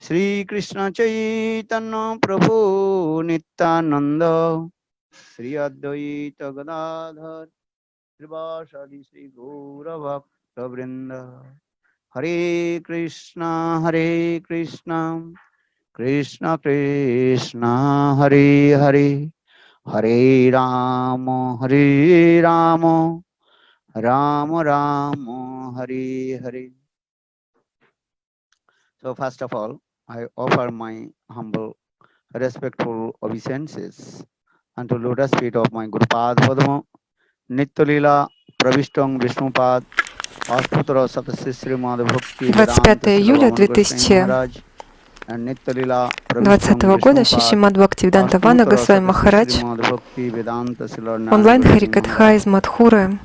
Shri Krishna Chaitanya Prabhu Nityananda Shri Advaita Gadadhar Srivasadi Shri Gaura Bhakta Vrinda Hare Krishna Krishna Krishna Hare Hare Hare Rama Rama Rama Hare Hare. So first of all, I offer my humble, respectful obeisances unto lotus feet of my Guru Pad Padma, Nityalila Pravishtam Vishnupad, Ashputra Satasya Srimad Bhakti Vedanta 25 Sila июля Vaman Goswami 2020 Maharaj and Nityalila Pravishtam года Шри Vishnupad, Шримад Бхактивиданта Вана Ashputra Госвами Satasya Махарадж, Srimad Bhakti Vedanta Sila Narayana онлайн Goswami Харикатха Maharaj. из Мадхуры.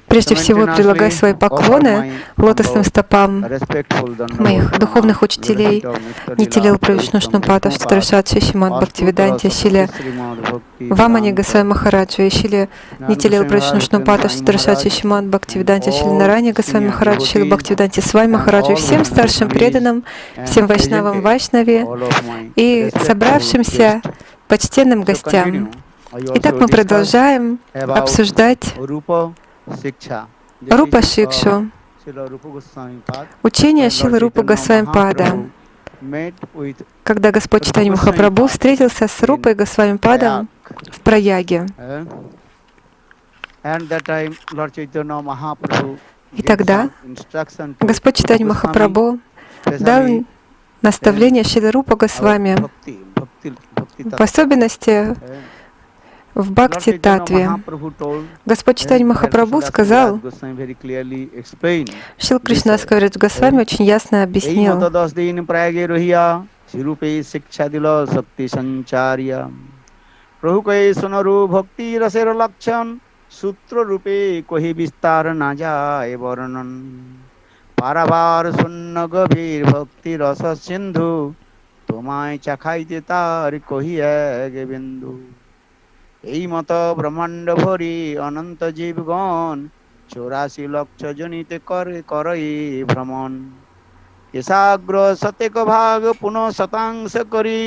Прежде всего, предлагаю Simultaneously свои offer поклоны my лотосным humble, стопам respectful моих Dandavat духовных Pranam, lotus учителей feet of Nityalila Нитилил Pravishtam Правишнушнупата Vishnupad, Штарашат Шимад Ashputra Бхактивиданте Шиле Satasya Srimad Bhakti Вамани Vedanta Госвами Махараджу и Шиле Narayana Нитилил Goswami Maharaj, Nityananda Правишнушнупата Sai Штарашат Maharaj, Шимад and Бхактивиданте Шиле all Нарани Госвами senior Махараджу Шиле devotees Бхактивиданте Свами and Махараджу и all всем Vaishnava старшим Goswamis преданным, всем and Вайшнавам presented Вайшнаве all of my и respectful собравшимся guests. почтенным So гостям. continue. I Итак, also мы discuss продолжаем about обсуждать Rupa Shiksha, the Рупа teaching of Шикшу, Srila Rupa Goswami Pad, учение when Lord Шилы Рупы Chaitanya Госвами Пада, Mahaprabhu met with когда Господь Rupa Чайтанья Goswami Махапрабху Pad встретился с Рупой in Госвами Prayag. Падом в Праяге. And that time Lord Chaitanya Mahaprabhu И gave тогда some instruction to Господь Rupa Чайтанья Goswami, Махапрабху дал especially наставление Шилы Рупа about Госвами, bhakti в tattva. особенности в Lord Бхакти Chaitanya Татве. Mahaprabhu told, Господь Чайтанья where Махапрабху Krishnadas сказал, Kaviraj Goswami very clearly explained, Шил this Кришнас Кавирадж Госвами очень ясно ei объяснил, mata das din prayage rohiya, shirupe shiksha dila sakti sancharya. प्रभु कहे सुनरु भक्ति रसेर लक्षण सूत्र रूपे कोही विस्तार ना जाए वर्णन पारावार सुन्न गभीर भक्ति रस सिंधु তোমায় চাখাইতে তার কহি এক বিন্দু এই মত ব্রহ্মাণ্ড ভরি অনন্ত জীবগণ 84 লক্ষ জনিতে করে করই ভ্রমণ এসাগ্র শতেক ভাগ পুনঃ শতাংশ করি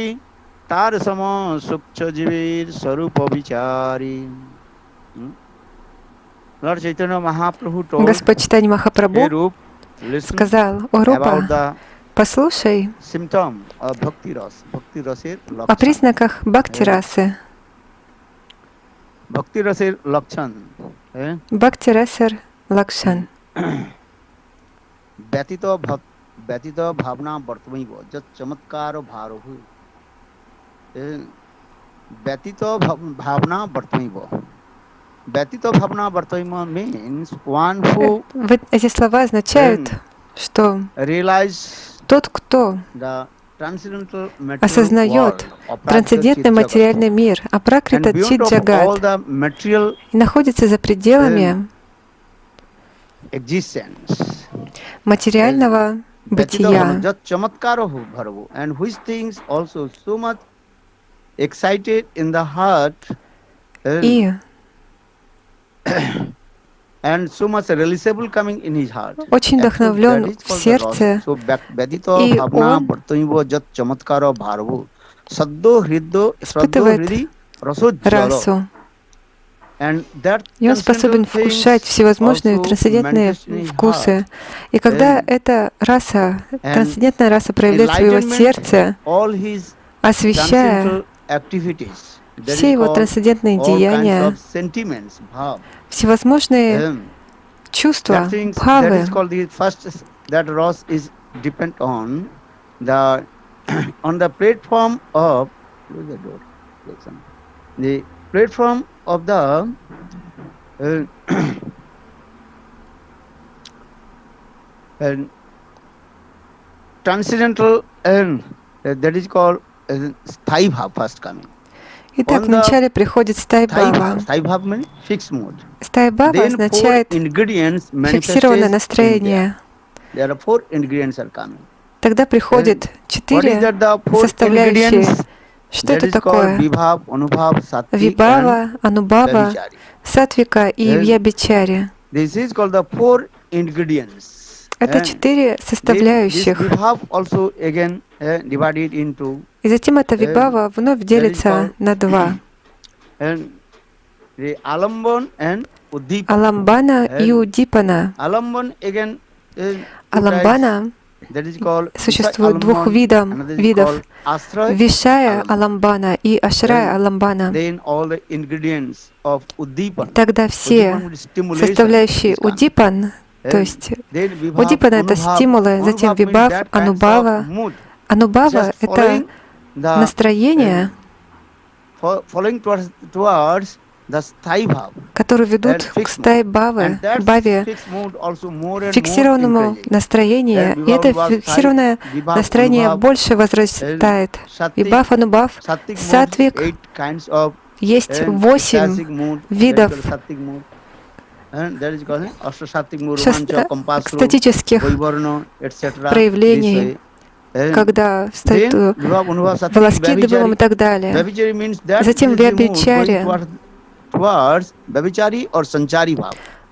तार सम सूक्ष्म जीवीर स्वरूप विचारी. Lord Chaitanya Mahaprabhu told, Господь Чайтанья hey Махапрабху Rup, listen сказал, о about Рупа, the послушай symptom of bhakti ras er о lakshan. признаках бхакти-расы. Bhakti ras er lakshan. Бхакти-расер Лакшан. ব্যতীত ভাবনা বর্তমাইব যৎ চমৎকার ভারহু. ব্যতীত ভাবনা বর্তমাইব. ব্যতীত ভাবনা বর্তমাইব means one who Эти слова означают, что realize тот, кто the transcendental material осознает world, трансцендентный материальный мир, Апракрита Чит-Джагат, и находится за пределами материального бытия, and which things also so much excited in the heart и and so much realizable coming in his heart. очень вдохновлен в сердце, и он испытывает расу. И он способен вкушать всевозможные трансцендентные вкусы. И когда эта раса, трансцендентная раса проявляется в его сердце, освещая все его трансцендентные деяния, всевозможные чувства, бхавы, platform of the transcendental that is called sthai bhav first coming. Итак, вначале приходит стайбхава. Стайбхава означает фиксированное настроение. Тогда приходит 4 составляющие. Что это такое? Вибхава, Анубхава, Сатвика и Вьябичари. Это 4 составляющих. divided into И затем эта вибхава вновь делится на два. the Alamban and Uddipana. Аламбана и Удипана. Alamban again is two types. Аламбана That is called существует двух Alamban, видов. Ashraya Вишая Alamban. Аламбана и Ашрая Аламбана. Then all the ingredients of Uddipana. Тогда все Uddipana is stimulation, составляющие is coming. Удипан, то есть Then Vibhav, Удипана это Anubhav. стимулы, затем Anubhav means Вибхав, that kinds of Анубхава. mood. Анубхава Just это following the настроение, following towards the sthai bhav. которые ведут к стай бхаве, бхаве, фиксированному настроению, и это фиксированное настроение больше возрастает. Вибхав, Анубхав, сатвик, есть 8 видов экстатических проявлений, когда стоит волоски дыбом и так далее. Затем вьябичари.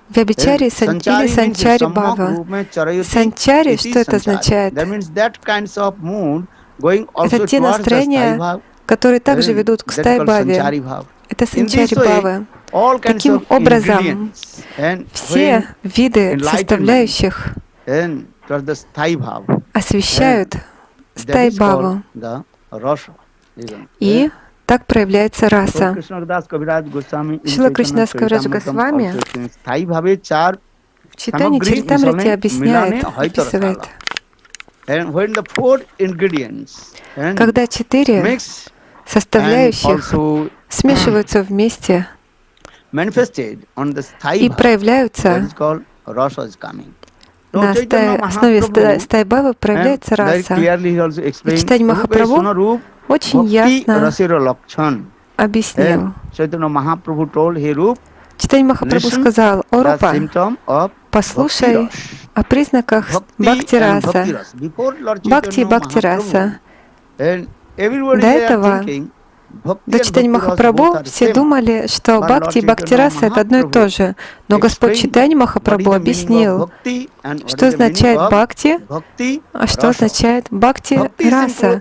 Вьябичари или санчари бхава. Санчари, что это означает? Это те настроения, которые также ведут к стай-бхаве. Это санчари бхавы. Таким образом, все виды составляющих освещают стай-бхаву. И так проявляется раса. Шрила Кришнадас Кавирадж Госвами в читании Чаритамрити объясняет, описывает, когда 4 составляющих смешиваются вместе и проявляются на основе стай-бхавы, проявляется раса. И Чайтанья Махапрабху очень ясно объяснил. Чайтанья Махапрабху сказал: «О Рупа, послушай о признаках бхакти-раса, бхакти и бхакти-раса». До этого, до Чайтанья Махапрабху, все думали, что бхакти и бхакти-раса — это одно и то же. Но Господь Чайтанья Махапрабху объяснил, что означает бхакти, а что означает бхакти-раса.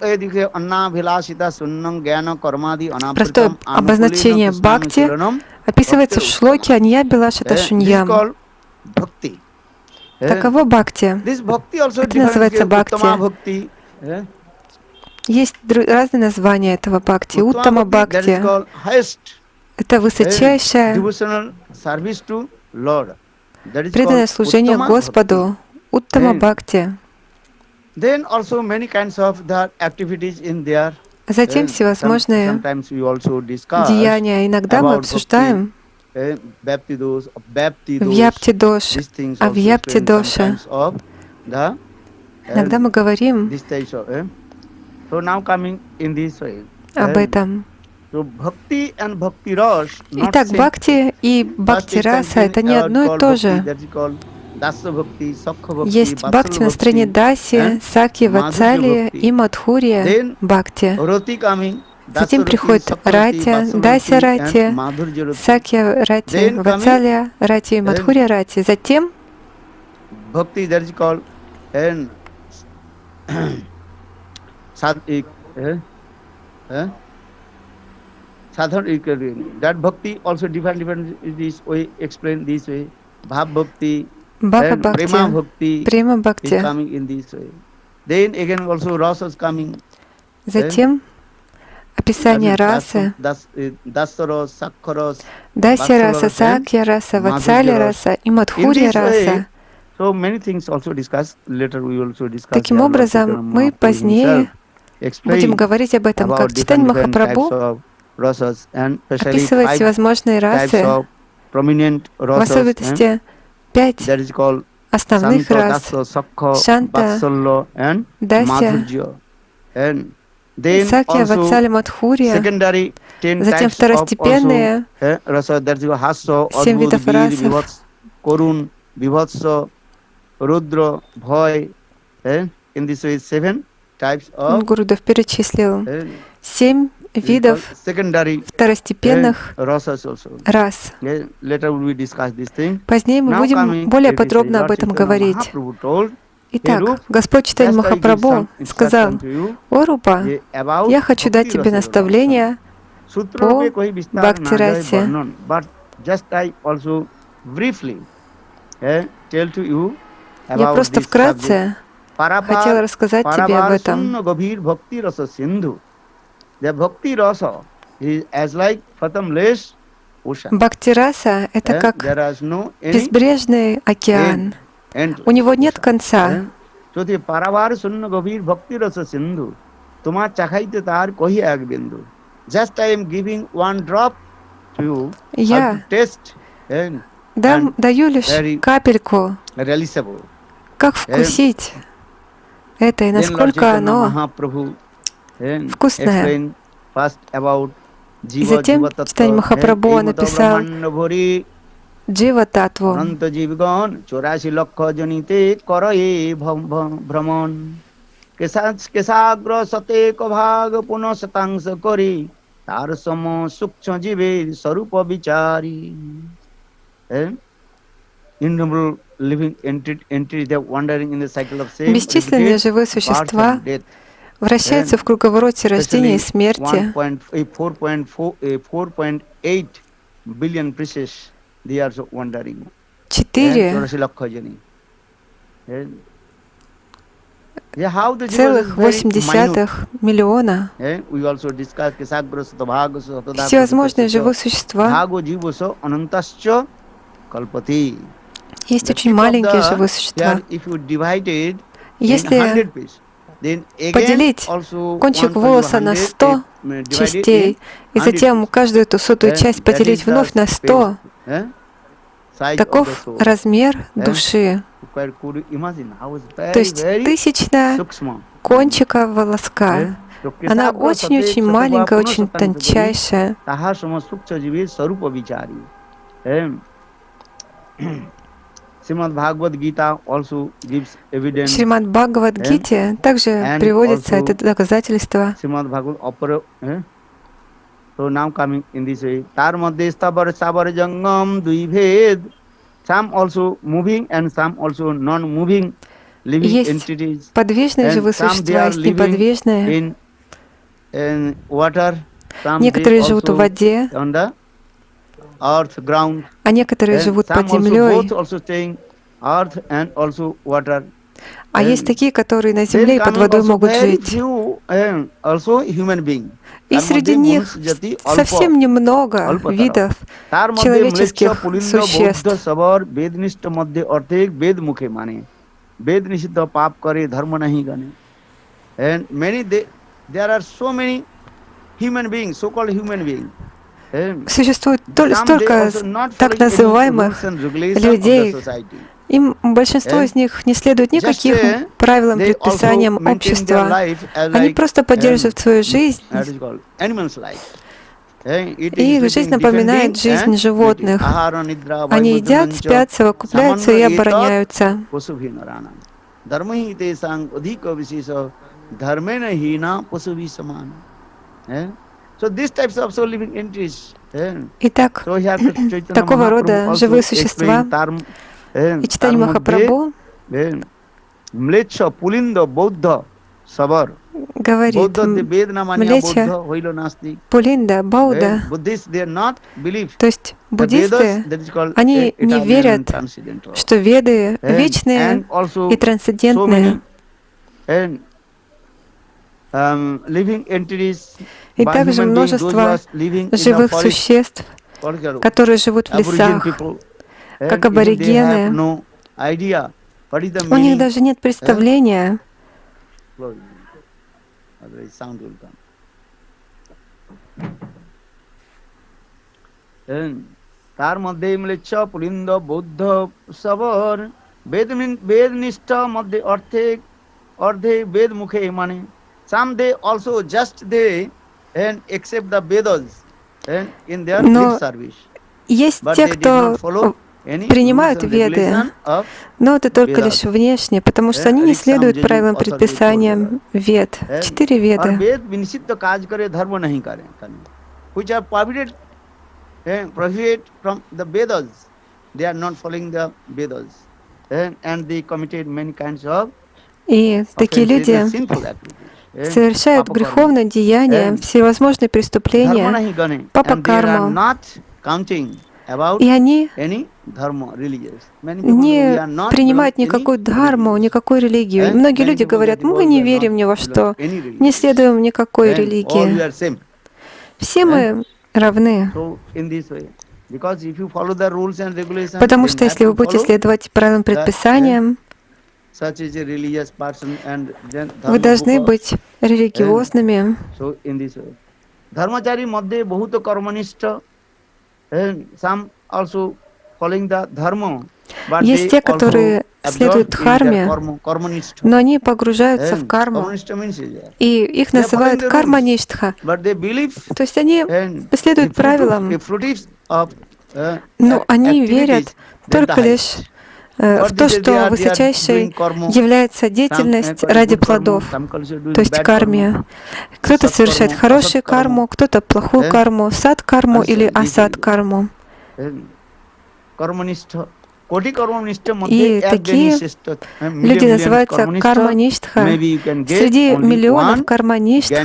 Простое обозначение бхакти описывается в шлоке Анья Билашита Шуньям. Таково бхакти. Это называется бхакти. Есть разные названия этого бхакти. Уттама бхакти — это высочайшее преданное служение Господу. Уттама бхакти. Затем всевозможные деяния. Иногда мы обсуждаем вьяпти-дош, авьяпти-доша. Иногда мы говорим об этом. Итак, бхакти и бхакти-раса — это не одно и то же. Есть бхакти на стороне даси, саки, ватсали и мадхурия бхакти. Затем приходит ратя, дася ратя, саки ратя, ватсалия ратя и мадхурия ратя. Затем that bhakti also different this way explained this way. Bhav bhakti, Бхава бхакти, према бхакти. coming in this way. Then again also rasa is coming. Затем описание расы. Dasaras, sakharas, Дася раса, сакья раса, ватсалия раса и мадхурия раса. So many things also discussed. Later we also discuss. Таким образом, мы позднее будем говорить об этом, как Чайтанья Махапрабху описывает всевозможные расы, в особенности 5 основных рас: Шанта, Дася, Сакья, Ватсали, Мадхурия. Затем второстепенные 7 видов расов: Rudra, Bhoy, in this way 7 types of Гурудев перечислил 7 видов второстепенных рас. Позднее мы будем более подробно об этом говорить. Итак, Господь Чайтанья Махапрабху сказал: «О Рупа, я хочу дать тебе наставление по Бхакти-расе». Я просто вкратце хотел рассказать тебе об этом. Бхакти-раса — это как безбрежный океан. У него нет конца. Я даю лишь капельку, как вкусить это и насколько оно вкусное. И затем Чайтанья Махапрабху написал Джива-татву. Бесчисленные живые существа вращаются в круговороте рождения и смерти. 4,8 миллиона всевозможные живые существа. Есть очень маленькие живые существа. Если поделить кончик волоса на 100 частей, и затем каждую эту 100-ю часть поделить вновь на 100, таков размер души. То есть тысячная кончика волоска. Она очень-очень маленькая, очень тончайшая. Шримад Бхагавад-гите также приводится это доказательство. So now coming in this way, tar madhye stabar jangam dvibhed, some also moving and some also non-moving living entities. Есть подвижные живые существа, есть неподвижные. Некоторые живут в воде, а некоторые живут под землей. А есть такие, которые на земле и под водой могут жить. И среди них совсем немного видов человеческих существ. Существует столько так называемых людей. Им большинство из них не следует никаких правилам, предписаниям общества. Они просто поддерживают свою жизнь. И их жизнь напоминает жизнь животных. Они едят, спят, совокупляются и обороняются. Итак, такого рода живые существа. И Чайтанья Махапрабху говорит, Млеча, Пулинда, Бауда, то есть буддисты, они не верят, что Веды вечные и трансцендентные. И также множество живых существ, которые живут в лесах, как аборигены. У них даже нет представления, তার মধ্যে ম্লেচ্ছ পুলিন্দ বৌদ্ধ সবর বেদনিষ্ঠ মধ্যে অর্ধে বেদ মুখে মানে some they also just they and accept the Vedas and in their lip service. Есть те, кто принимают Веды, но это только лишь внешне, потому что они не следуют правилам, предписаниям Вед. 4 Веды. Which are prohibited from the Vedas. They are not following the Vedas. И такие люди совершают греховные деяния, всевозможные преступления, папа-карму, и они не принимают никакую дхарму, никакой религию. И многие люди говорят, мы не верим ни во что, не следуем никакой религии. Все мы равны. Потому что если вы будете следовать правилам, предписаниям, вы должны быть религиозными. Есть те, которые следуют дхарме, но они погружаются в карму, и их называют кармаништха. То есть они следуют правилам, но они верят только лишь в то, что высочайшей является деятельность ради плодов, то есть карме. Кто-то совершает хорошую карму, кто-то плохую карму, сад-карму или асад-карму. И такие люди называются кармаништха. Среди миллионов кармаништх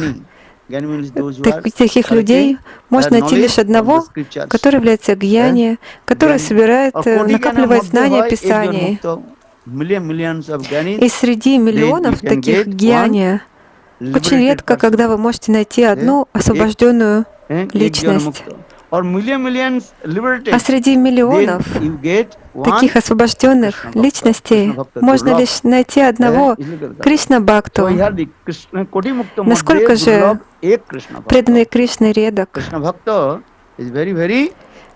таких людей можно найти лишь одного, который является гьяни, который накапливает знания Писаний. И среди миллионов таких гьяни очень редко, когда вы можете найти одну освобожденную личность. А среди миллионов таких освобожденных личностей можно лишь найти одного Кришна-бхакту. Насколько же преданный Кришне редок.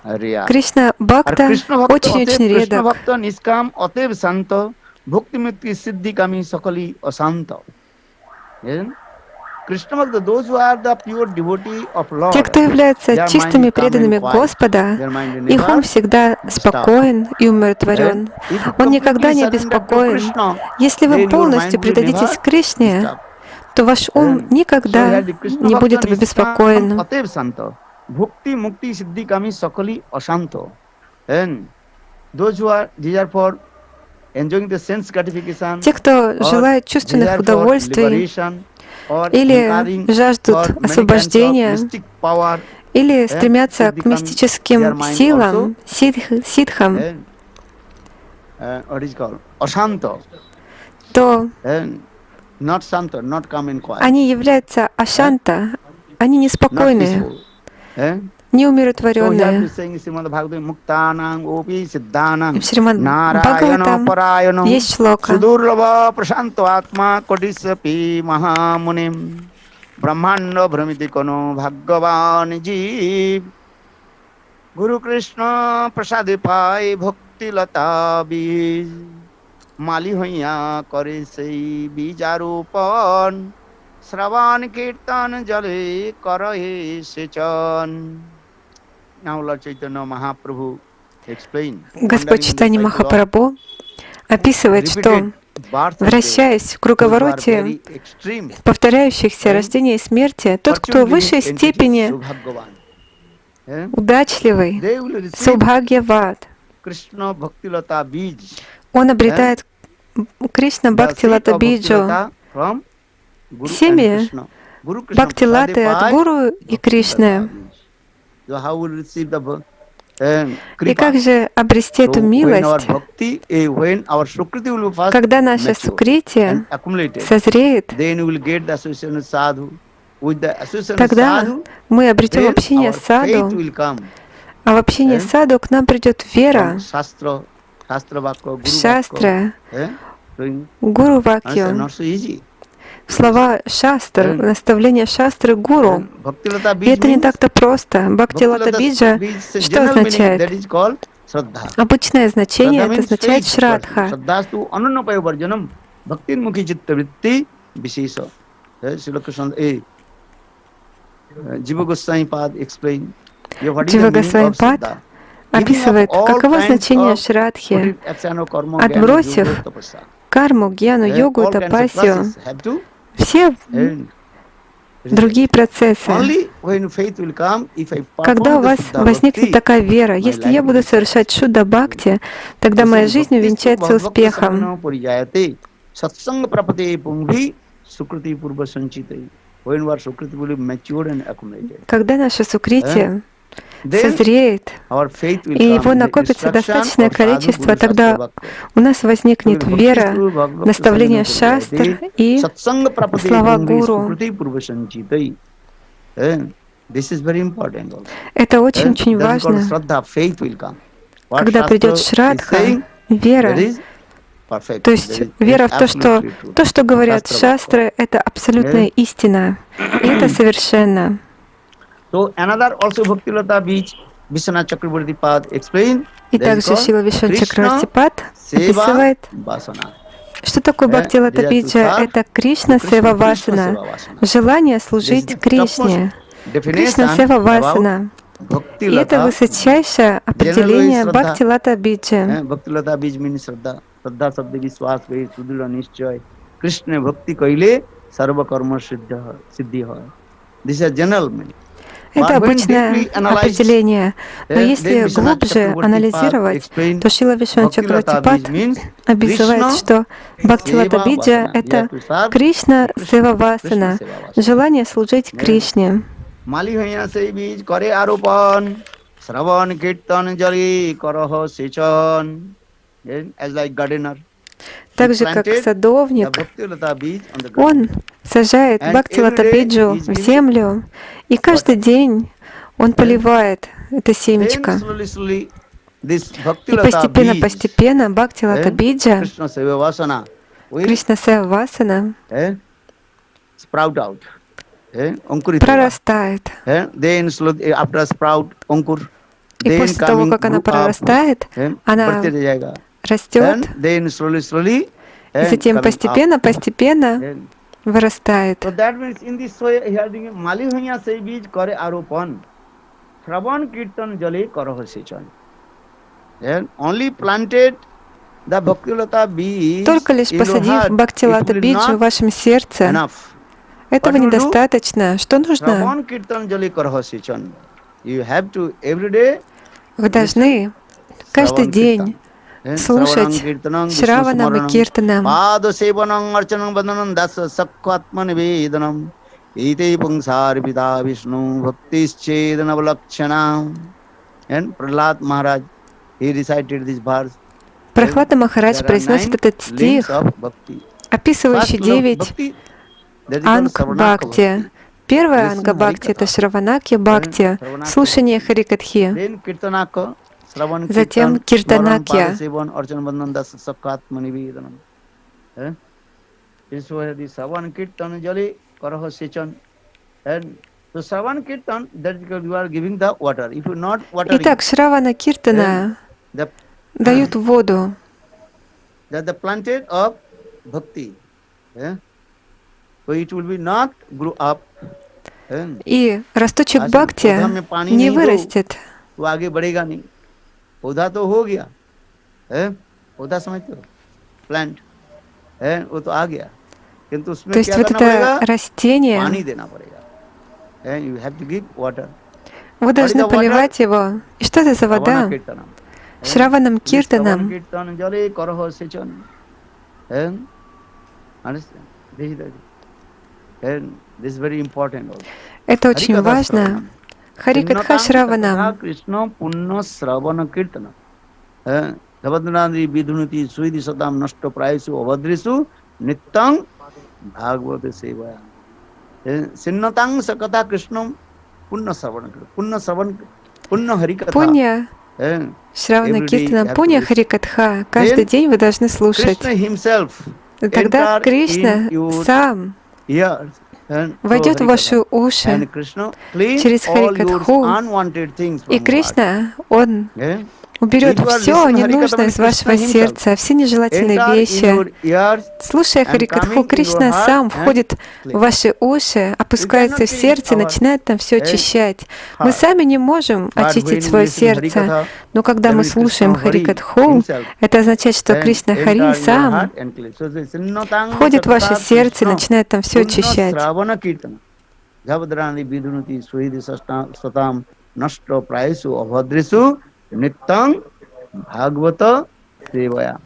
Кришна-бхакта очень-очень редок. Те, кто являются чистыми преданными Господа, их ум всегда спокоен и умиротворен. Он никогда не обеспокоен. Если вы полностью предадитесь Кришне, то ваш ум никогда не будет обеспокоен. Те, кто желает чувственных удовольствий, или жаждут освобождения, или стремятся к мистическим силам, ситхам, то они являются ашанта, они неспокойные, неумиротворенные. В Шримад Бхагаватам есть шлока. Brahmanda Brahmiti Kono Bhagavan Jeev Guru Krishna Prasadi Pai Bhakti Lata Bij Mali Hoya Kore Sei Bijarupan Sravan Kirtan Jale Karahe Sechan. Now Lord Chaitanya Mahaprabhu explained. Господь Чайтанья Махапрабху описывает, что, вращаясь в круговороте повторяющихся рождения и смерти, тот, кто в высшей степени удачливый, Саубхагьяват, он обретает Кришна Бхакти-лата Биджу, семя Бхакти-латы от Гуру и Кришны. И как же обрести эту милость, когда наша сукрити созреет, тогда мы обретем общение с саду, а в общении с саду к нам придет вера в шастры, гуру вакью, слова шастр, наставления шастры гуру. И это не так-то просто. Бхакти-лата Биджа что означает? Обычное значение это означает шрадха. Джива Госвами-пад описывает, каково значение шрадхи, отбросив карму, гьяну, йогу, тапасию. Все другие процессы. Когда у вас возникнет такая вера, если я буду совершать шудда бхакти, тогда моя жизнь увенчается успехом. Когда наша сукрити созреет, и его накопится достаточное количество, тогда у нас возникнет вера, наставление шастр и слова гуру. Это очень-очень важно. Когда придет шрадха, вера, то есть вера в то, что говорят шастры, это абсолютная истина, и это совершенно. И также Шрила Вишванат Чакравартипад описывает, что такое Бхактилата Биджа. Это Кришна Сева Васана, желание служить Кришне. Кришна Сева Васана. И это высочайшее определение Бхактилата Биджа. Bhaktilata Bij means Shraddha. Shraddha sabda Vishwas ve Sudhira Nishchay. Krishna Bhakti kaile Sarva Karma Siddhi hoy. This is a general meaning. Это обычное определение. Но если глубже анализировать, то Шрила Вишванат Чакравартипад объясняет, что Бхактилата Биджа — это Кришна Сева Васана, желание служить Кришне. Так же, как садовник, он сажает Бхактилата Биджу в землю, и каждый день он поливает это семечко. И постепенно Бхактилата Биджа, Кришна Сева Васана, прорастает. И после того, как она прорастает, она растет, и затем постепенно вырастает. Только лишь посадив Бхактилата Биджу в вашем сердце, этого недостаточно. Что нужно? Вы должны каждый день слушать Шраванам и Киртанам. Прахлада Махарадж произносит этот стих, описывающий 9 анг бхакти. Первая анга бхакти — это Шраванаки бхакти, слушание Харикатхи. Затем Киртанакья. Итак, Шравана Киртана дают воду. И росточек бхакти не вырастет. पौधा तो हो गया है, पौधा समझते हो, प्लांट है, वो तो आ गया, किंतु उसमें क्या करना पड़ेगा? पानी देना पड़ेगा. You have to give water. Вы должны поливать его. И что это за вода? Шраванам Киртанам. Это очень важно. Харикатха Шраванам. Пунья Шравана Киртана, Пунья Харикатха. Каждый день вы должны слушать. Тогда Кришна сам войдет в ваши уши через Харикатху, и Кришна, Он уберет все ненужное из вашего сердца, все нежелательные вещи. Слушая Харикатху, Кришна сам входит в ваши уши, опускается в сердце и начинает там все очищать. Мы сами не можем очистить свое сердце, но когда мы слушаем Харикатху, это означает, что Кришна Хари сам входит в ваше сердце и начинает там все очищать. झवद्राणि विधुनति सुहृदि सताम नष्ट प्रायसु अभद्रेषु नित्यं भागवत सेवया.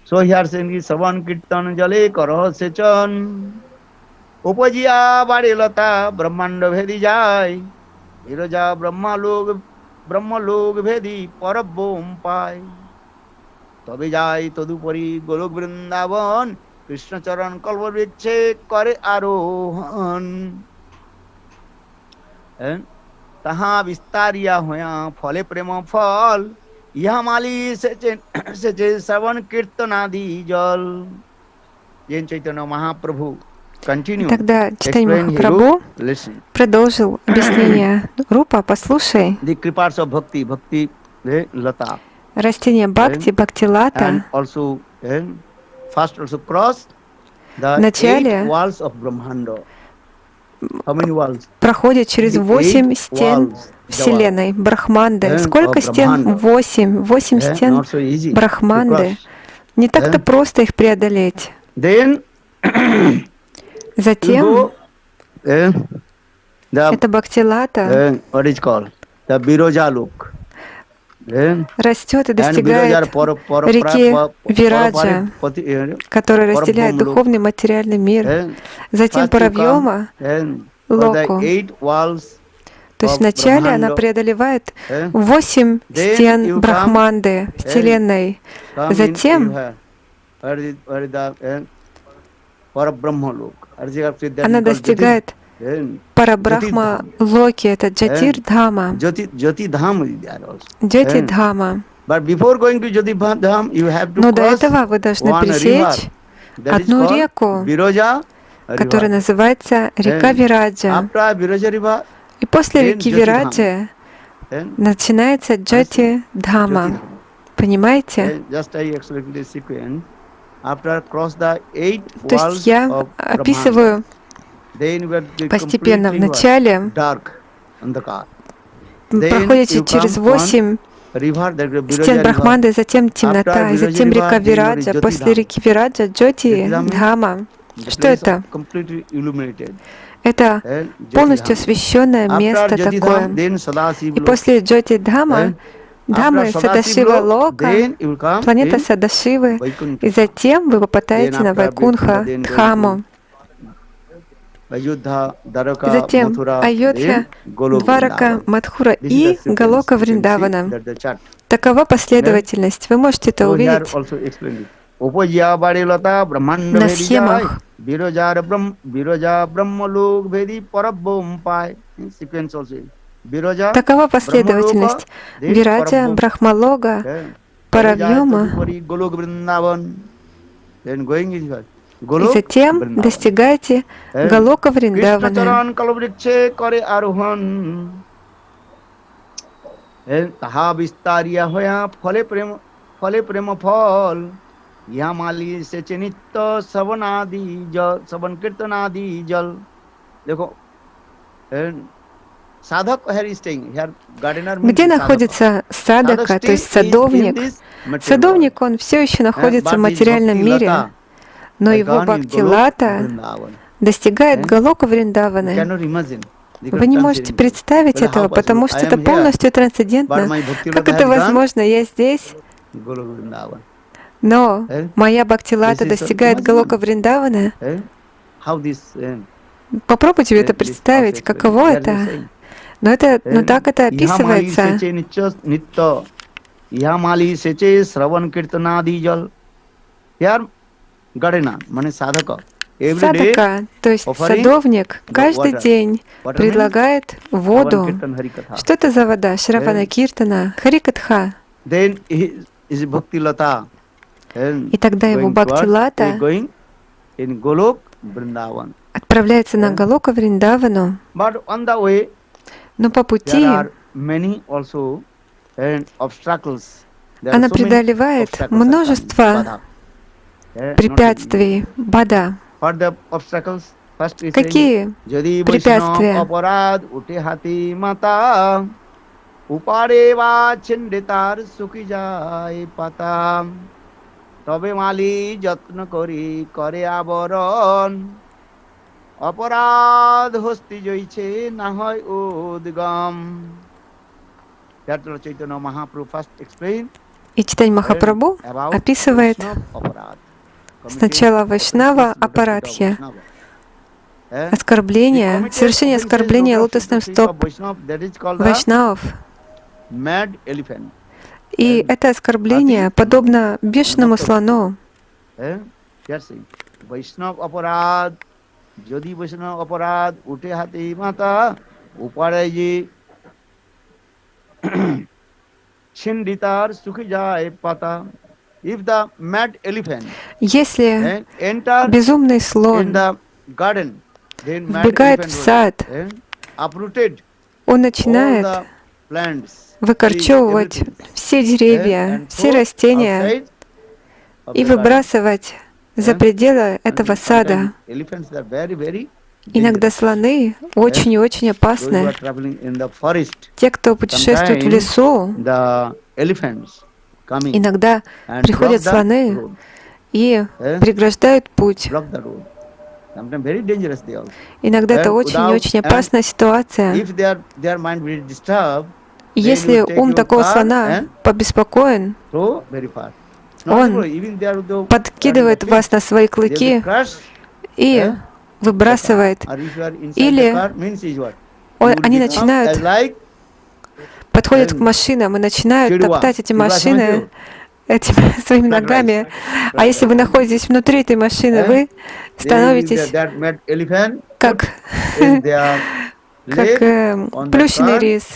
So here saying Savan Kirtan Jale Karo Sechan Upajiya Badilata Brahmanda Vedi Jai Viraja Brahma Log Vedi Parabom Pai Tabe Jai Tadupari Golok Vrindavan Krishna Charan Kalvariche Kare Arohan and Taha Vistaria Hoya Fale Prema Fall यह माली से श्रवण कीर्तनादि जल. Jai Chaitanya Mahaprabhu continue. Тогда Чайтанья Махапрабху продолжил объяснение. Рупа, послушай. The Kripas of Bhakti, Bhakti Lata. Растение Бхакти, Бхакти Лата. And also, first also cross the Вначале 8 walls of Brahmanda. How many walls? Проходит через 8 стен Вселенной, Брахманды. Сколько стен? 8. 8 стен Брахманды. Не так-то просто их преодолеть. Затем это Бхактилата растет и достигает реки Вираджа, которая разделяет духовный и материальный мир. Затем Паравьома, Локу. То есть вначале она преодолевает 8 стен Брахманды, Вселенной. Затем она достигает Парабрахма Локи, это Джатир Дхама. Джати Дхама. Но до этого вы должны пересечь одну реку, которая называется река Вираджа. И после реки Вираджа начинается Джати Дхама. Понимаете? То есть я описываю постепенно. Вначале проходите через 8 стен Брахманды, затем темнота, и затем река Вираджа. После реки Вираджа Джати Дхама. Что это? Это полностью освященное место такое. И после Джати Дхама, Дхамы Садашива Лока, планета Садашивы, и затем вы попадаете на Вайкунха Дхаму. Затем Айодхя, Дварака, Мадхура и Галока Вриндавана. Такова последовательность. Вы можете это увидеть на схемах. Такова последовательность. Вираджа, Брахмалога, Паравьома. И затем достигаете Галока Вриндавана. Где находится садака, то есть садовник? Садовник, он все еще находится в материальном мире, но его Бхактилата достигает Галока Вриндаваны. Вы не можете представить этого, потому что это полностью трансцендентно. Как это возможно? Я здесь, но моя Бхактилата достигает Галока Вриндавана. Попробуйте это представить, каково это. Но так это описывается. Садака, то есть садовник, каждый день предлагает воду. Что это за вода? Шравана Киртана, Харикатха. И тогда его Бхактилата отправляется на Галока Вриндавану. Но по пути она преодолевает множество препятствий, бада. Какие препятствия? aparad hosti joiche nahoy udgam. That Lord Chaitanya Mahaprabhu first explained И Чайтанья Махапрабху about описывает Vaishnava aparad. сначала Вайшнава апарадхи, оскорбление, совершение оскорбления лотосным стоп Вайшнавов. Mad elephant. И это оскорбление подобно бешеному слону. Vaishnava aparad, jodi Vaishnava aparad, ute hati mata, upare ji Chinditar sukhi jai pata. If the mad elephant Если безумный слон вбегает в сад, он начинает выкорчевывать все деревья, все растения и выбрасывать за пределы этого сада. Иногда слоны очень и очень опасны. Те, кто путешествует в лесу, иногда приходят слоны и преграждают путь. Иногда это очень и очень опасная ситуация. Если ум такого слона побеспокоен, он подкидывает вас на свои клыки и выбрасывает. Или они начинают, подходят к машинам и начинают топтать эти машины этими своими ногами. А если вы находитесь внутри этой машины, вы становитесь как плюшный рис.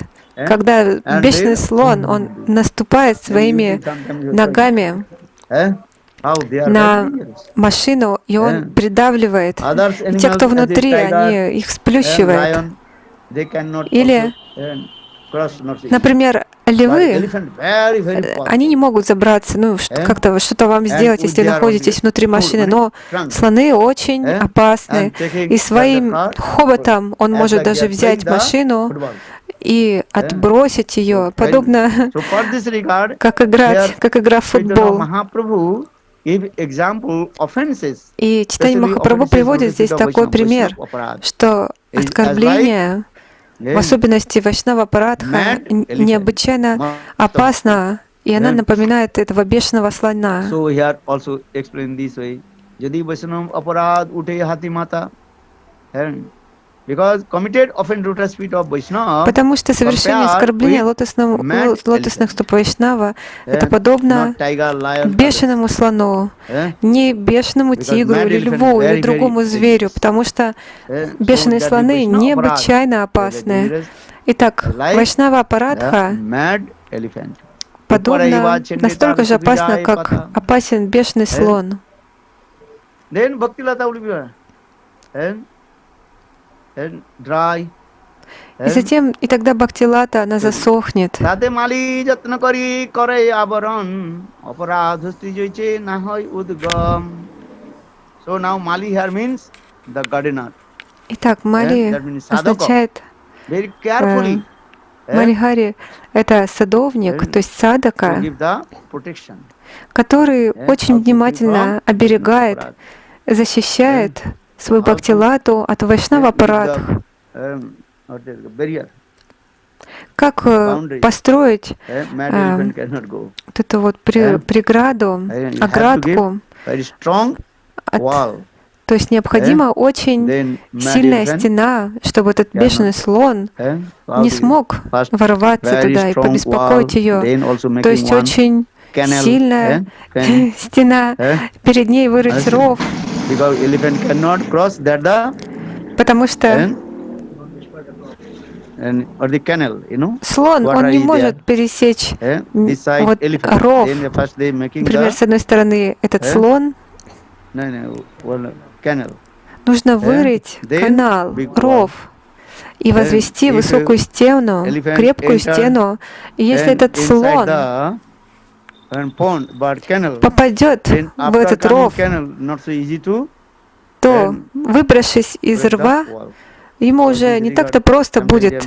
Когда бешеный слон, он наступает своими ногами на машину, и он придавливает. И те, кто внутри, они их сплющивают. Или, например, львы, они не могут забраться, как-то что-то вам сделать, если находитесь внутри машины. Но слоны очень опасны. И своим хоботом он может даже взять машину и отбросить ее, подобно как игра в футбол. И Чайтанья Махапрабху приводит здесь такой пример, что оскорбление, в особенности Вайшнава Апарадха, необычайно опасно, и она напоминает этого бешеного слона. Потому что совершение оскорбления лотосных стоп Вайшнава — это подобно бешеному слону, не бешеному тигру или льву или другому зверю, потому что бешеные слоны необычайно опасны. Итак, Вайшнава Апарадха подобно, настолько же опасно, как опасен бешеный слон. И затем, и тогда Бхактилата, она засохнет. So now Mali here means the gardener. Итак, Мали означает Малихари — это садовник, то есть садака, который очень внимательно оберегает, защищает свою Бхактилату от Вайшнава Апарадх. Как построить вот эту вот преграду, оградку? То есть необходима очень сильная стена, чтобы этот бешеный слон не смог ворваться туда и побеспокоить ее. То есть очень сильная стена, перед ней вырыть ров, потому что слон, он не может пересечь вот ров. Например, с одной стороны этот слон, нужно вырыть канал, ров, и возвести высокую стену, крепкую стену. И если этот слон попадет в этот ров, то, выбравшись из рва, ему уже не так-то просто будет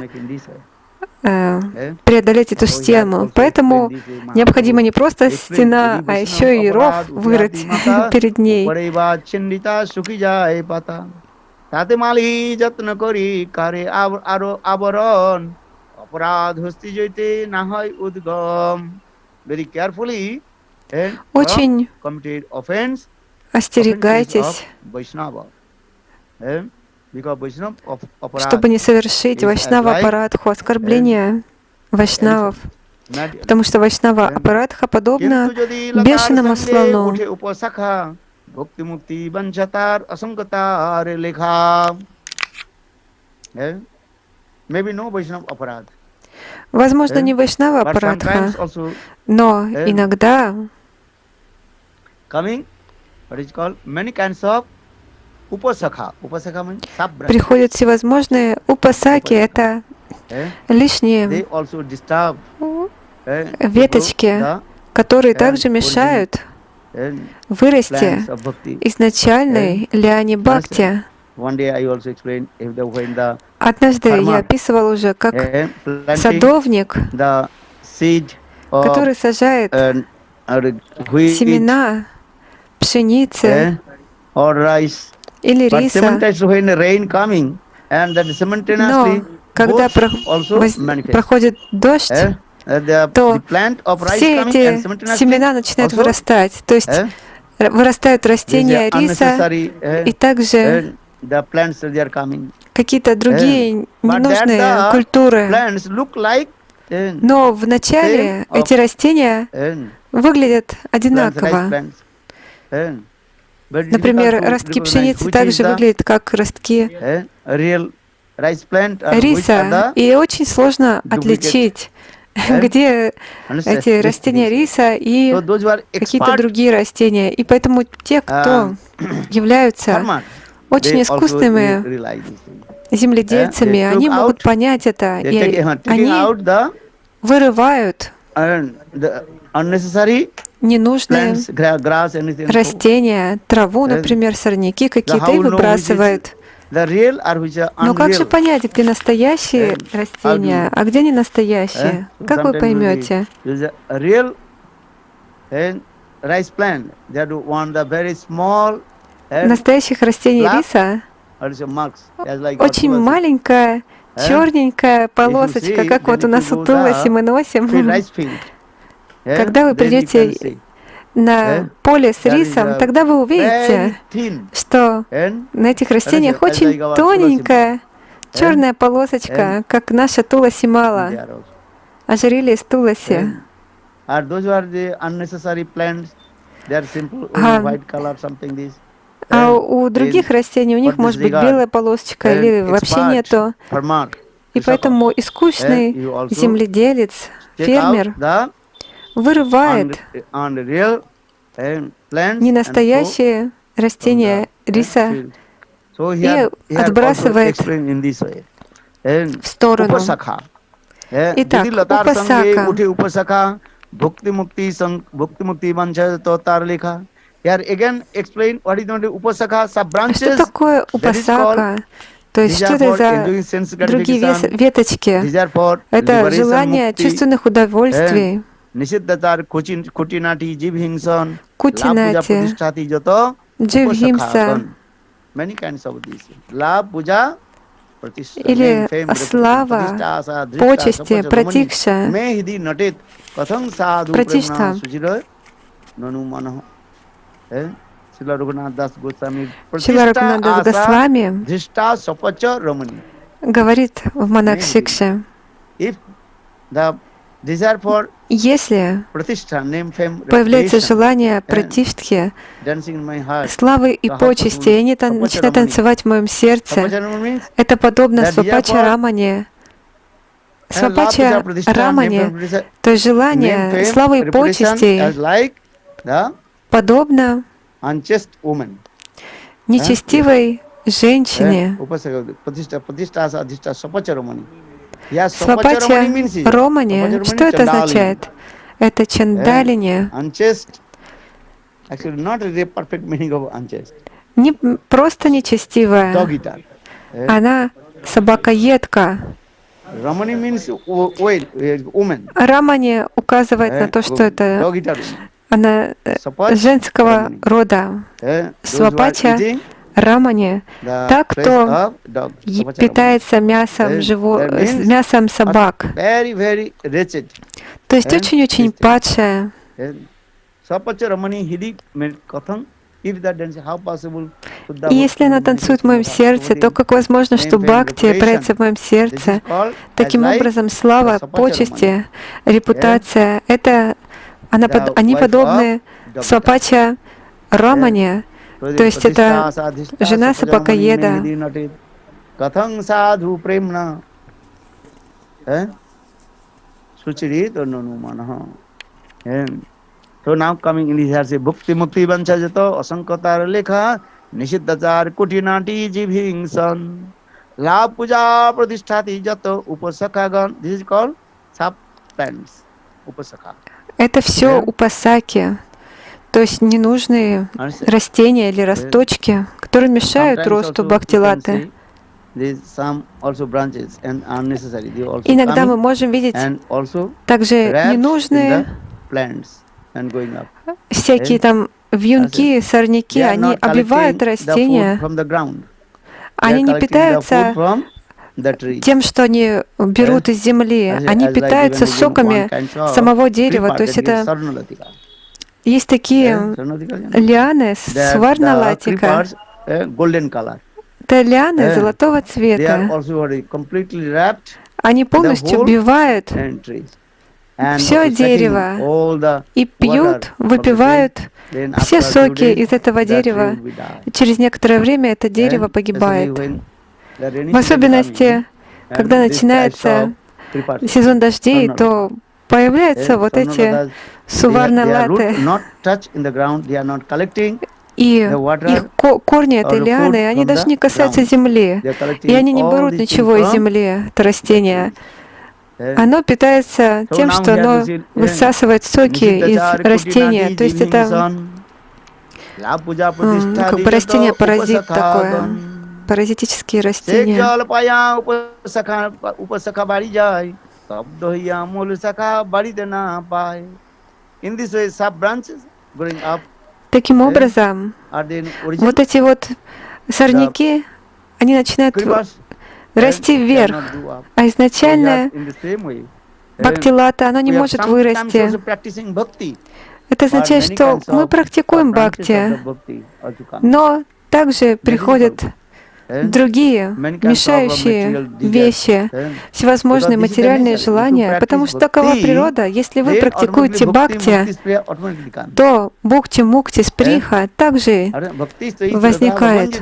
преодолеть эту стену. Поэтому необходима не просто стена, а еще и ров вырыть перед ней. তাতে মালি যত্ন করি কারে আরো আবরণ অপরাধ হস্তি জয়তে না হয় উদ্গম very carefully and from Очень committed offenses of остерегайтесь, Vaishnava. Because Vaishnava of чтобы не совершить Вайшнава Апарадху, оскорбления вайшнавов. Потому что Вайшнава Апарадха подобна бешеному слону. Bhakti mukti vanchatar asangatar lekha. Maybe no Vaishnava aparad. Возможно, не Вайшнава Апарадха, но иногда coming, what is called, many kinds of upasakha. Upasakha means sub-branches. Приходят всевозможные упасаки, это лишние They also disturb веточки, которые также мешают вырасти изначальной лиане бхакти. Однажды я описывал уже, как садовник, который сажает семена пшеницы или риса, но когда проходит дождь, то все эти семена начинают вырастать. То есть вырастают растения риса и также какие-то другие ненужные культуры. Но вначале эти растения выглядят одинаково. Например, ростки пшеницы также выглядят как ростки риса, и очень сложно отличить, где эти растения риса и какие-то другие растения. И поэтому те, кто являются очень искусными земледельцами, они могут понять это, и они вырывают ненужные растения, траву, например, сорняки какие-то, и выбрасывают. Но как же понять, где настоящие растения, а где не настоящие? Как вы поймете? Настоящих растений риса очень маленькая, черненькая полосочка, как вот у нас у Туласи мы носим. Когда вы придете на поле с рисом, тогда вы увидите, что на этих растениях очень тоненькая черная полосочка, как наша Туласи Мала, ожерелье из Туласи. А у других растений у них может быть белая полосочка или вообще нету. И поэтому искусный земледелец, фермер вырывает ненастоящие растения риса и отбрасывает в сторону. Итак, упасака. Bhakti mukti vanchato tar lekha. Here again explain what is known as upasaka, sub-branches. Что такое упасака? То есть что это за другие веточки? Это желание чувственных удовольствий. Кутинати, дживхимса, или слава, почести, пратикша, пратишта. Шрила Рагунатдас Госвами говорит в Манакшикше, если появляется желание пратиштхи, славы и почести, и они начинают танцевать в моем сердце, это подобно свапача рамане. Свапача рамане, то есть желание славы и почестей, подобно нечестивой женщине. Свапача романи, что это означает? Это чандалине. Не просто нечестивая, она собакоедка. Рамани указывает на то, что это она женского рода. Свапача Рамане так, кто питается мясом собак. То есть очень-очень падшая. И если она танцует в моем сердце, то как возможно, что бхакти опирается в моем сердце? Таким образом, слава, почести, репутация, они подобны Свапача Рамане, то есть это жена собакоеда. So now coming in here say bhukti mukti vancha jato asankatar lekha nishidachar kutinati jibhingsan la puja pradisthati jato upasakagan. This is called sub plants. Upasaka. Это все упасаки, то есть ненужные растения или росточки, которые мешают росту бхакти-латы. Иногда мы можем видеть также ненужные всякие там вьюнки, сорняки, они обвивают растения. Они не питаются тем, что они берут из земли. Они питаются соками самого дерева. То есть это есть такие лианы сварналатика. Это лианы золотого цвета. Они полностью убивают все дерево и пьют, выпивают все соки из этого дерева. Через некоторое время это дерево погибает. В особенности, когда начинается сезон дождей, то появляются вот эти суварналаты. И их корни этой лианы, они даже не касаются земли. И они не берут ничего из земли, это растение. Оно питается тем, что оно высасывает соки из растения. То есть это как бы растение-паразит такое, паразитические растения. Таким образом, вот эти вот сорняки, они начинают расти вверх, а изначально бхакти-лата, оно не может вырасти. Это означает, что мы практикуем бхакти, но также приходят другие мешающие вещи, всевозможные материальные желания, потому что такова природа. Если вы практикуете бхакти, то бхукти-мукти, сприха также возникает.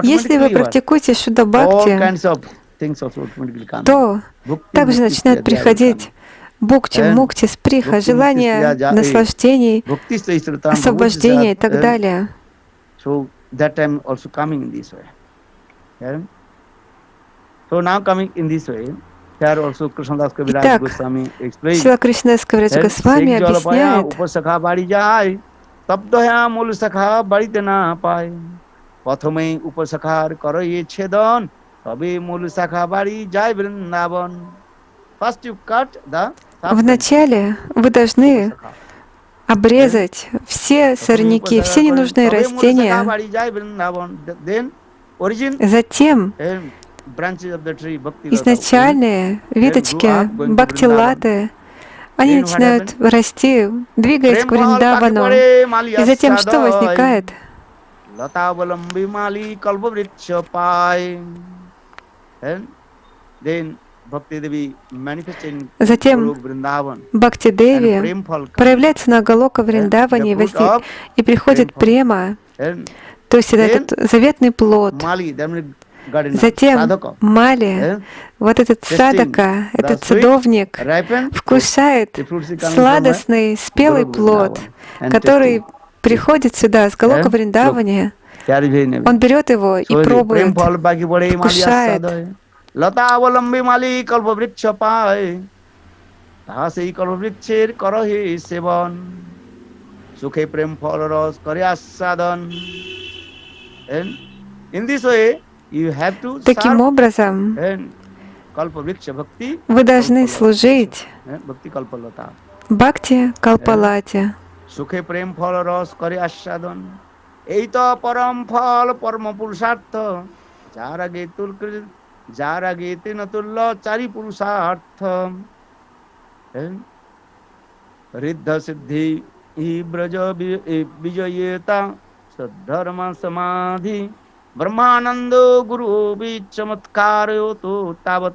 Если вы практикуете Шудда Бхакти, то также начинают приходить бхукти, мукти, сприха, желания, наслаждений, освобождения и так далее. Итак, Шрила Кришнадас Кавирадж Госвами объясняет, তব্দয়া মূল শাখা বাড়িতে না পায় প্রথমে উপশাখার করয়ে ছেদন তবে মূল শাখা বাড়ি যায় Vrindavan. First you cut the вначале вы должны обрезать все сорняки, все ненужные растения. Затем изначальные веточки бхакти-латы, они начинают расти, двигаясь к Вриндавану. И затем что возникает? Затем Бхакти-деви проявляется на Галока Вриндаване и приходит према, то есть это этот заветный плод. Затем Мали, вот этот садака, этот садовник, вкушает сладостный, спелый плод, который приходит сюда с Галока Вриндавани. Он берет его и пробует, вкушает. Таким образом, вы должны служить Бхакти Калпалате. সুখে প্রেম ফল রস করে আস্বাদন এই তো পরম ফল পরম পুরুষার্থ যার আগে তৃণতুল্য চারি পুরুষার্থ ঋদ্ধ সিদ্ধি ব্রজ বিজয়তা সদ্ধর্ম সমাধি ব্রহ্মানন্দ গুরু চমৎকার তো তাবৎ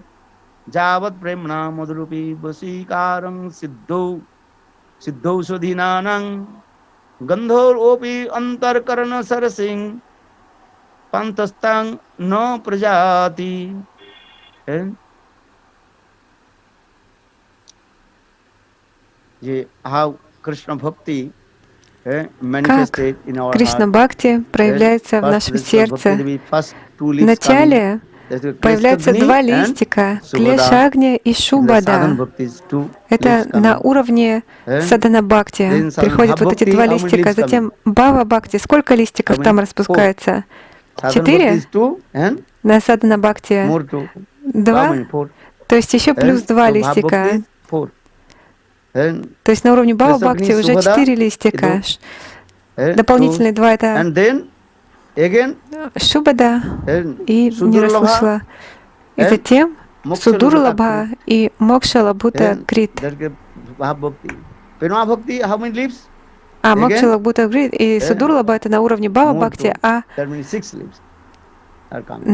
যাবৎ প্রেমণা মধুরূপী বশীকারং সিদ্ধৌ সুধীনানাং গন্ধোরপি অন্তর্করণ সরসিং পান্তস্তাং ন প্রজাতি how Krishna Bhakti manifested in our Кришна heart. Бхакти проявляется в нашем сердце. Вначале появляются два листика, Клеша Агни и Шубада. Это на уровне Садана Бхакти. Приходят вот эти два листика, затем Бхава Бхакти. Сколько листиков там распускается? 4? На Садана Бхакти 2? То есть еще плюс 2 листика. То есть на уровне Бхава Бхакти уже 4 листика. Дополнительные 2 это Шубада и не расслышала. И затем Судурлабха и Мокшалабхута Крит. А Мокшалабхута Крит и Судурлабха это на уровне Бхава Бхакти, а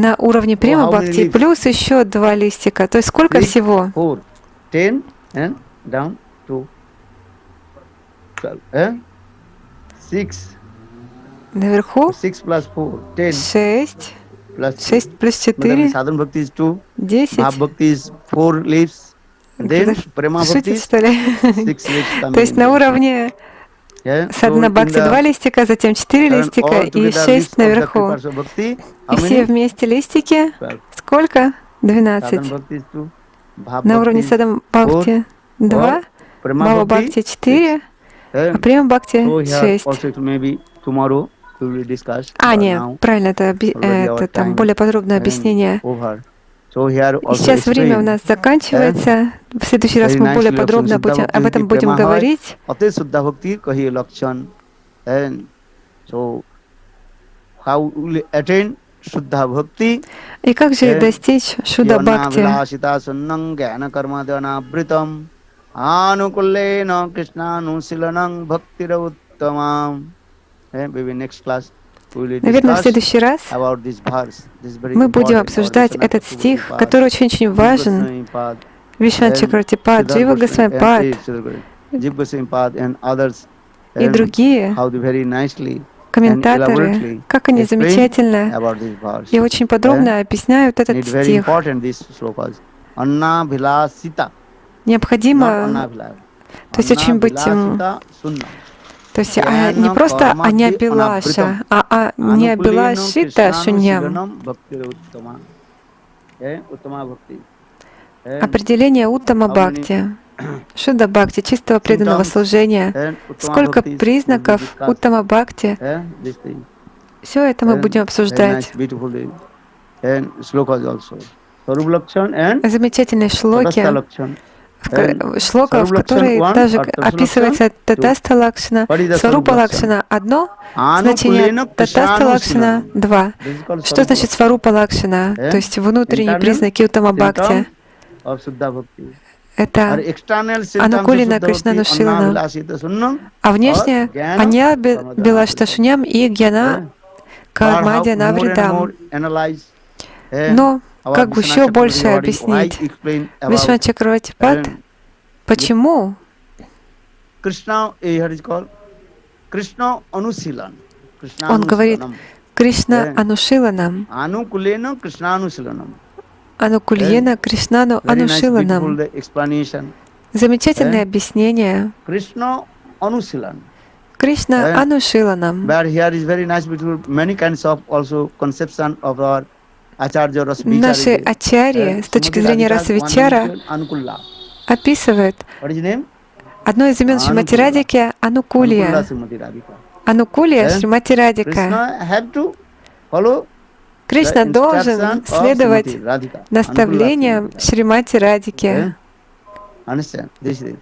на уровне Према Бхакти плюс еще 2 листика. То есть сколько всего? 6. Наверху 6 плюс 4 10. Шутит, что ли? То есть на уровне Садана Бхакти 2 листика, затем 4 листика и 6 наверху. И все вместе листики сколько? 12. На уровне Садана Бхакти 2, Бхава Бхакти 4, а Према Бхакти 6. Нет, правильно, это там более подробное объяснение. И сейчас время у нас заканчивается. В следующий раз мы более подробно об этом будем говорить. И как же достичь Шудда Бхакти? Наверное, в следующий раз мы будем обсуждать этот стих, который очень-очень важен. Вишванат Чакравартипад, Джива Госвамипад и другие комментаторы, как они замечательно и очень подробно объясняют этот стих. Необходимо, то есть очень быть, то есть не просто Аньябилаша, а Аньябилашита Шуньям. Определение Уттама Бхакти, Шудда Бхакти, чистого преданного служения. Сколько признаков Уттама Бхакти? Все это мы будем обсуждать. Замечательные шлоки, шлока, в которой также описывается Татаста Лакшана, Сварупа Лакшана одно, значение Татаста Лакшана два. Что значит Сварупа Лакшана? То есть внутренние признаки Уттама Бхакти. Это Анукулина Кришнанушилана, а внешне Аня Билашташуням и Гьяна Кармадья Навридам. Но как бы еще больше объяснить? Вишванат Чакравартипад, почему? Он говорит Кришна Анушиланам. Анукульена Кришнану Анушиланам. Замечательное объяснение. Кришна Анушиланам. Наши ачарьи, с точки зрения Расавичара, описывают одно из имен Шримати Радхики — Анукулия. Анукулия Шримати Радхика. Кришна должен следовать наставлениям Шримати Радхики.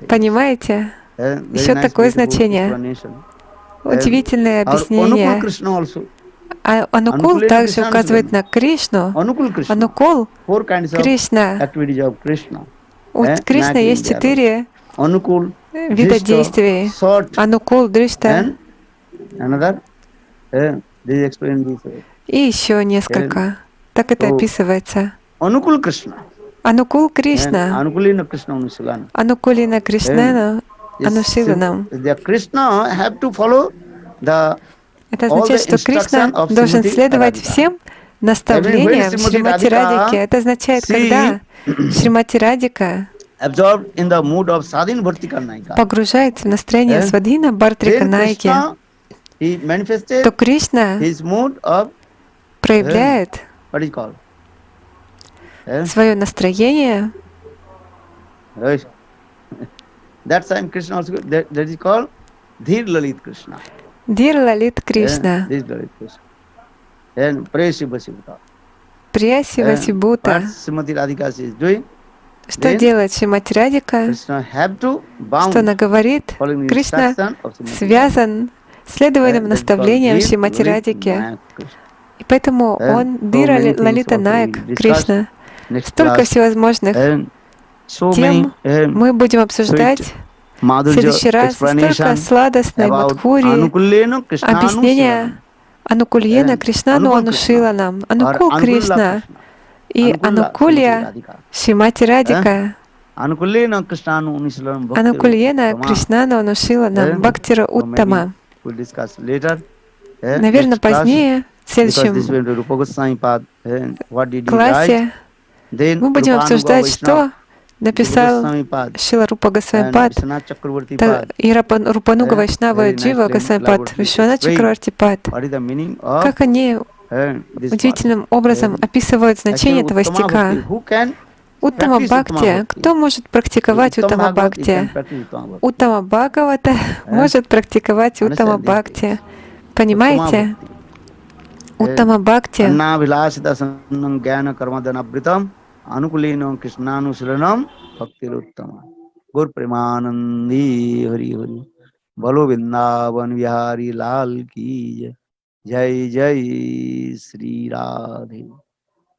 Понимаете? Еще такое значение. Удивительное объяснение. А Анукул также указывает на Кришну. Анукул Кришна. У Кришны есть 4 вида действий. Анукул, Дришта и еще несколько. Так это описывается. Анукул Кришна. Анукул Кришна. Анукулина Кришнану Анушиланам. Это означает, что Кришна должен следовать всем наставлениям Шримати Радики. Это означает, когда Шримати Радика погружается в настроение Свадхина Бхартрика Найки, то Кришна проявляет свое настроение. Dhir Lalit Кришна. Прия Сивасибута. Что делает Шримати Радика? Что она говорит? Кришна связан следованием наставлениям Шримати Радики. И поэтому он Dhira Lalita Nayak Кришна. Столько всевозможных тем мы будем обсуждать в следующий раз. Столько сладостной Мадхури, объяснения Анукульена Кришнану Анушиланам. Анукул Кришна и Анукулья Шримати Радика. Анукульена Кришнану Анушиланам Бхактира Уттама. Наверное, позднее, в следующем классе, мы будем обсуждать, что написал Шрила Рупа Госвами-пад, и Рупануга Вайшнава Джива Госвами-пад, Вишванат Чакраварти-пад. Как они удивительным образом описывают значение этого стиха. Уттама Бхакти. Кто может практиковать Уттама Бхакти? Уттама Бхагавата может практиковать Уттама Бхакти. Понимаете? Уттама Бхакти. Anukuleno Krishnanusilanam Bhaktiruttama Gur Premanandi Hari Hari Balo Vrindavan Vihari Lal Ki Jai Jai Sri Radhe.